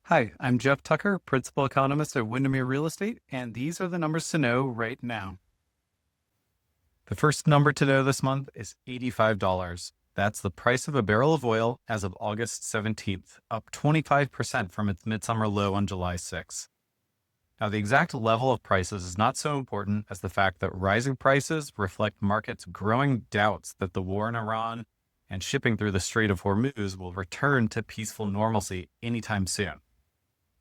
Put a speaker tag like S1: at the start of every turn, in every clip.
S1: Hi, I'm Jeff Tucker, Principal Economist at Windermere Real Estate, and these are the numbers to know right now. The first number to know this month is $85. That's the price of a barrel of oil as of August 17th, up 25% from its midsummer low on July 6th. Now, the exact level of prices is not so important as the fact that rising prices reflect markets' growing doubts that the war in Iran and shipping through the Strait of Hormuz will return to peaceful normalcy anytime soon.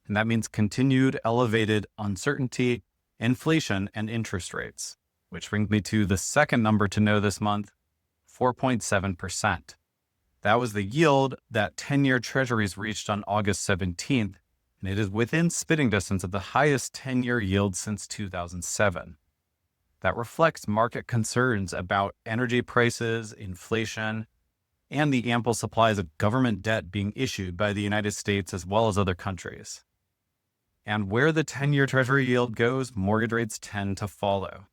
S1: And that means continued elevated uncertainty, inflation, and interest rates, which brings me to the second number to know this month, 4.7%. That was the yield that 10-year treasuries reached on August 17th, and it is within spitting distance of the highest 10-year yield since 2007. That reflects market concerns about energy prices, inflation, and the ample supplies of government debt being issued by the United States as well as other countries. And where the 10-year treasury yield goes, mortgage rates tend to follow.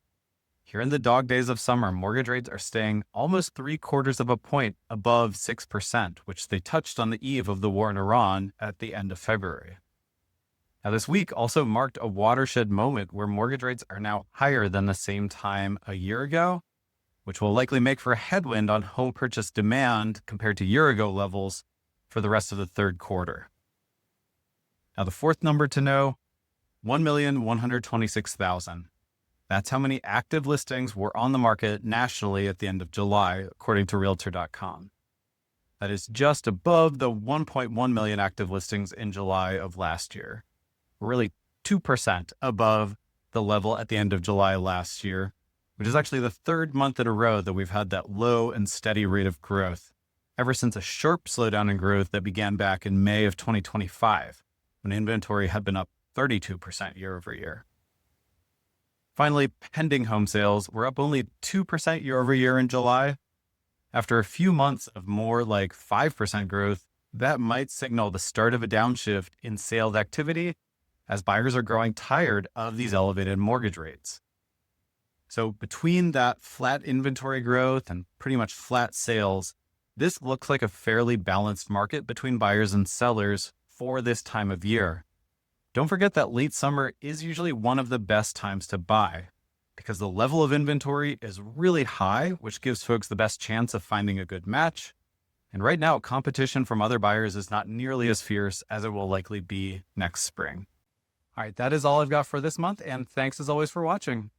S1: Here in the dog days of summer, mortgage rates are staying almost 3/4 of a point above 6%, which they touched on the eve of the war in Iran at the end of February. Now, this week also marked a watershed moment where mortgage rates are now higher than the same time a year ago, which will likely make for a headwind on home purchase demand compared to year-ago levels for the rest of the third quarter. Now, the fourth number to know, 1,126,000. That's how many active listings were on the market nationally at the end of July, according to Realtor.com. That is just above the 1.1 million active listings in July of last year. Really 2% above the level at the end of July last year, which is actually the third month in a row that we've had that low and steady rate of growth, ever since a sharp slowdown in growth that began back in May of 2025, when inventory had been up 32% year over year. Finally, pending home sales were up only 2% year over year in July. After a few months of more like 5% growth, that might signal the start of a downshift in sales activity as buyers are growing tired of these elevated mortgage rates. So between that flat inventory growth and pretty much flat sales, this looks like a fairly balanced market between buyers and sellers for this time of year. Don't forget that late summer is usually one of the best times to buy because the level of inventory is really high, which gives folks the best chance of finding a good match. And right now, competition from other buyers is not nearly as fierce as it will likely be next spring. All right, that is all I've got for this month, and thanks as always for watching.